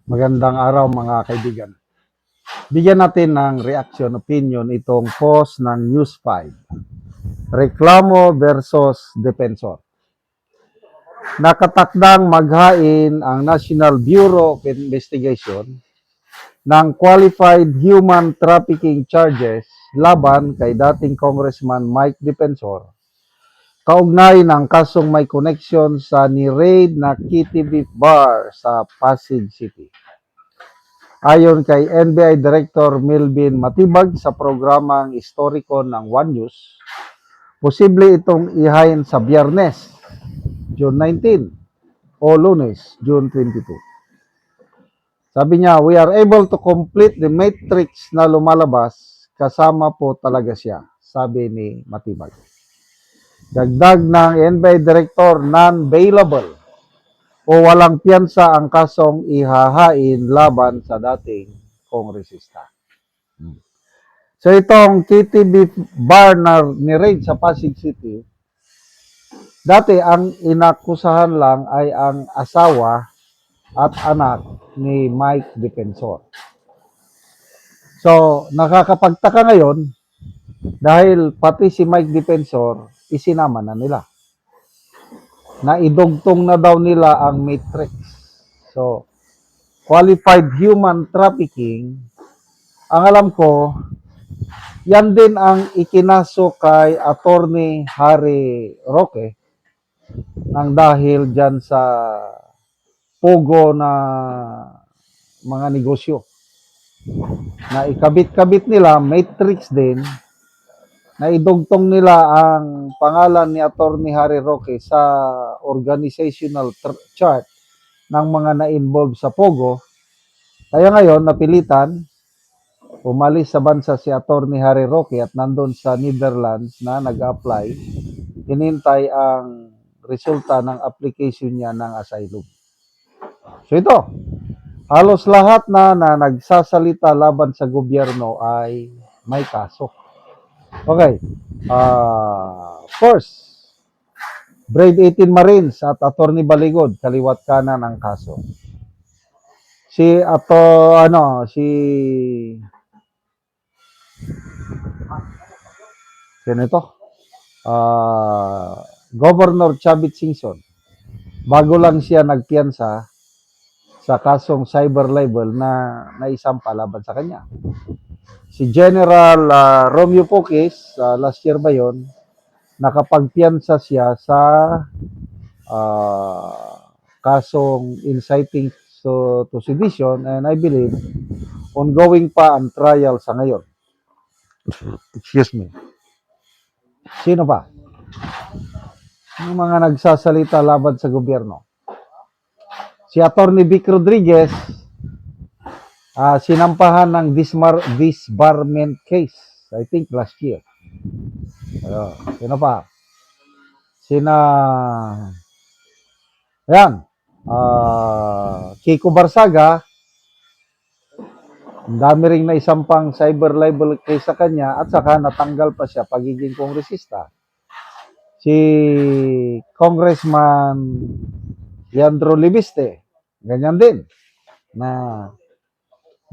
Magandang araw mga kaibigan. Bigyan natin ng reaction, opinion itong post ng News 5. Reklamo versus Defensor. Nakatakdang maghain ang National Bureau of Investigation ng qualified human trafficking charges laban kay dating Congressman Mike Defensor kaugnay ng kasong may connection sa ni-raid na Kitty Beef Bar sa Pasig City. Ayon kay NBI Director Melvin Matibag sa programang Historiko ng One News, posible itong ihain sa Biyernes, June 19 o Lunes, June 22. Sabi niya, we are able to complete the matrix na lumalabas, kasama po talaga siya, sabi ni Matibag. Dagdag ng NBI Director, non-bailable o walang piyansa ang kasong ihahain laban sa dating kongresista. So itong Kitty Beef Bar na ni-raid sa Pasig City, dati ang inakusahan lang ay ang asawa at anak ni Mike Defensor. So nakakapagtaka ngayon dahil pati si Mike Defensor isinama na nila. Naidugtong na daw nila ang matrix. So qualified human trafficking, ang alam ko, yan din ang ikinaso kay Attorney Harry Roque nang dahil dyan sa pogo na mga negosyo. Na ikabit-kabit nila, matrix din, na idugtong nila ang pangalan ni Attorney Harry Roque sa organizational chart ng mga na-involve sa pogo. Kaya ngayon, napilitan, umalis sa bansa si Attorney Harry Roque at nandun sa Netherlands na nag-apply. Hinintay ang resulta ng application niya ng asylum. So ito, halos lahat na nagsasalita laban sa gobyerno ay may kaso. Okay. First, Brave 18 Marines at Attorney Baligod, kaliwat kanan ang kaso. Sino ito? Governor Chavit Singson. Bago lang siya nagpiyansa sa kasong cyber libel na naisampa laban sa kanya. Si General Romeo Poques, last year ba yun, nakapagpiyansa siya sa kasong inciting to sedition, and I believe ongoing pa ang trial sa ngayon. Excuse me. Sino pa? Yung mga nagsasalita laban sa gobyerno. Si Attorney Vic Rodriguez, sinampahan ng disbarment case, I think last year. Sino pa? Kiko Barsaga, ang dami ring naisampang cyber libel case sa kanya at saka natanggal pa siya pagiging kongresista. Si Congressman Leandro Libiste, ganyan din, na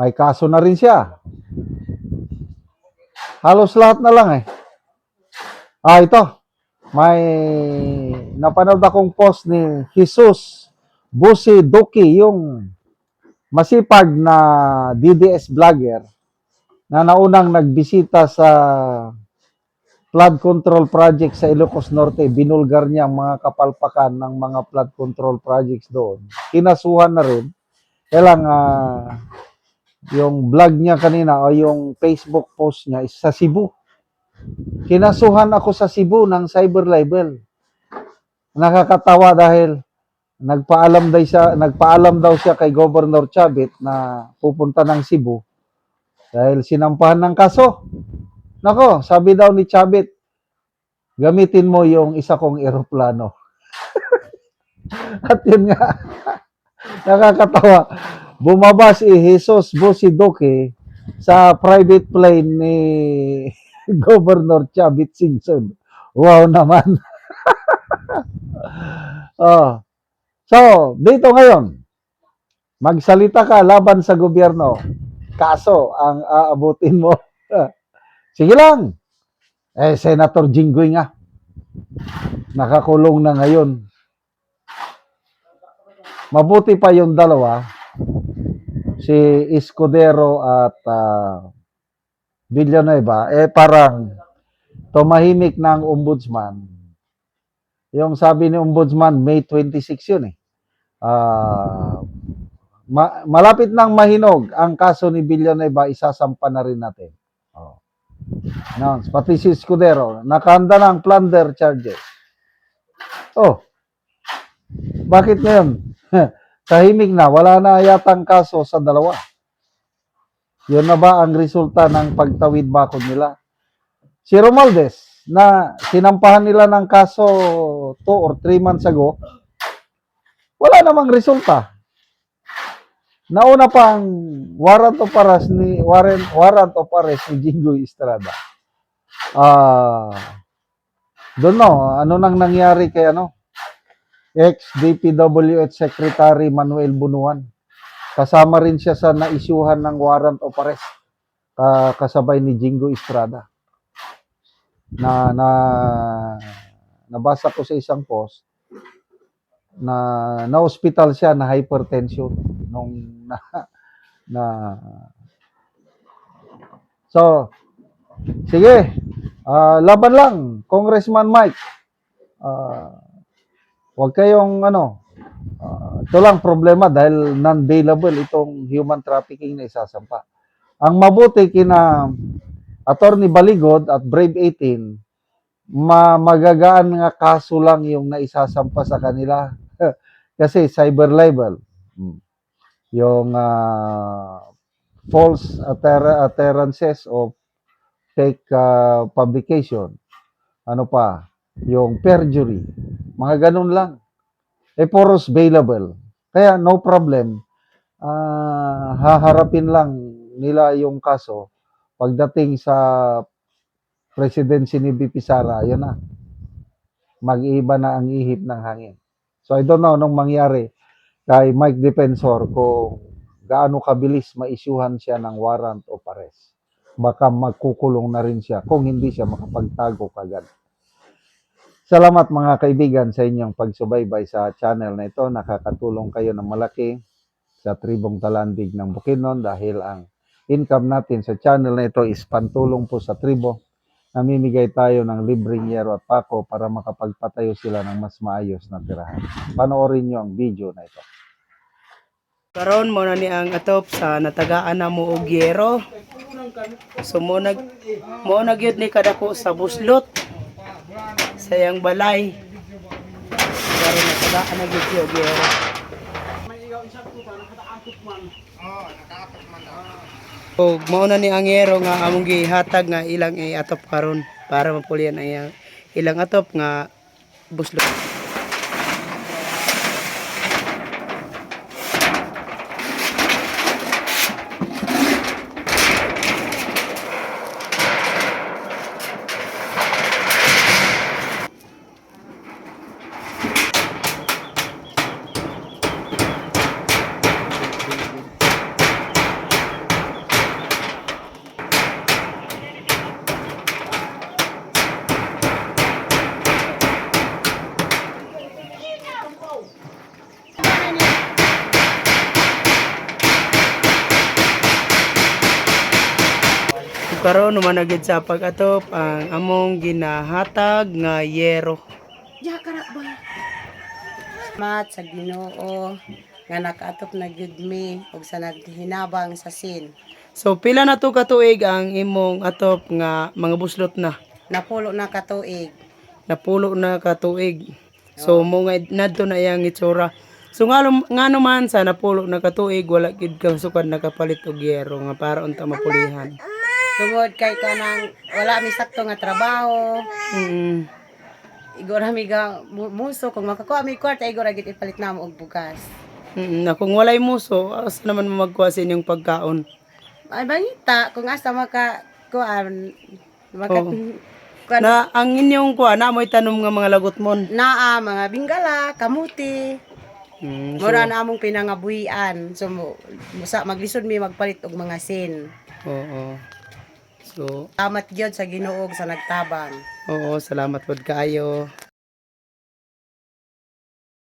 may kaso na rin siya. Halos lahat na lang eh. Ito, may napanood akong post ni Jesus Busi Duki, yung masipag na DDS vlogger na naunang nagbisita sa flood control project sa Ilocos Norte. Binulgar niya ang mga kapalpakan ng mga flood control projects doon. Kinasuhan na rin. Kailang yung vlog niya kanina o yung Facebook post niya is sa Cebu. Kinasuhan ako sa Cebu ng cyber libel. Nakakatawa dahil nagpaalam daw siya kay Governor Chavit na pupunta ng Cebu dahil sinampahan ng kaso. Nako, sabi daw ni Chavit, gamitin mo yung isa kong eroplano. At yun nga, nakakatawa. Bumaba si Jesus Busidoke sa private plane ni Governor Chavit Singson. Wow naman. So, dito ngayon, Magsalita ka laban sa gobyerno. Kaso ang aabutin mo. Sige lang. Senator Jinggoy nga. Nakakulong na ngayon. Mabuti pa yung dalawa. Si Escudero at Villanueva. Parang tumahimik ng ombudsman. Yung sabi ni ombudsman, May 26 yun malapit nang mahinog ang kaso ni Villanueva, isasampa na rin natin. No, pati si Escudero, nakahanda ng plunder charges. Bakit ngayon? Tahimik na, wala na yatang kaso sa dalawa. Yun na ba ang resulta ng pagtawid bakod nila? Si Romualdez, na sinampahan nila ng kaso 2 or 3 months ago, wala namang resulta. Nauna pa ang warrant of arrest ni Jinggoy Estrada. Don't know, ano nang nangyari kay ex-DPWH Secretary Manuel Bunuan. Kasama rin siya sa naisyuhan ng warrant of arrest. Kasabay ni Jinggoy Estrada. Nabasa ko sa isang post na hospital siya na hypertension So sige, laban lang Congressman Mike. Huwag kayong ito lang problema dahil non-bailable itong human trafficking na isasampa. Ang mabuti kina Attorney Baligod at Brave 18, magagaan nga kaso lang yung naisasampa sa kanila. Kasi cyber libel. Yung false utterances of fake publication. Ano pa? Yung perjury. Mga ganun lang. Poros bailable. Kaya no problem. Haharapin lang nila yung kaso pagdating sa presidency ni BP Sara. Yun na. Mag-iba na ang ihip ng hangin. So I don't know anong mangyari kay Mike Defensor kung gaano kabilis maisyuhan siya ng warrant of arrest. Baka magkukulong na rin siya kung hindi siya makapagtago kagad. Salamat mga kaibigan sa inyong pagsubaybay sa channel na ito. Nakakatulong kayo ng malaki sa Tribong Talandig ng Bukidnon dahil ang income natin sa channel na ito is pantulong po sa tribo. Namimigay tayo ng libreng yero at pako para makapagpatayo sila ng mas maayos na tirahan. Panoorin nyo ang video na ito. Karon mo na ni ang atop sa natagaan na mo og yero. So mo nagyud ni kadako sa buslot sa yang balay. Karon natagaan na gyud og yero. O mao na ni ang yero nga among gihatag nga ilang atop karon para mapulian ang ilang atop nga buslot. Karon naman na gid sa pag-atop ang among ginahatag nga yero. Ya kana ba? Mat sa Ginoo nga nakaatop na gyud mi ug sa naghinabang sa sin. So pila na to ka tuig ang imong atop nga mga buslot na? Napulo na ka tuig. Napulo na ka tuig. So mo nga nadto na iyang itsura. So nga naman sa napulo na ka tuig wala gid kang sukad nakapalit og yero nga para unta mapulihan. Tungod kay kanang wala mi sakto nga trabaho. Igor mi ga muso kung makakuha mi kwarta igor gid ipalit namo og bugas. Na kung walay muso, asa naman mo magkuha sa inyong pagkaon? Ay bangita kung asa kuan Na ang inyong kuha na mo'y tanom nga mga lagot mon. naa mga bingala, kamuti. Mura na among pinangabuhian. So maglisod mi magpalit og mga sin. Oo. So, Salamat gyud sa Ginoo sa nagtabang. oo, salamat pod kaayo.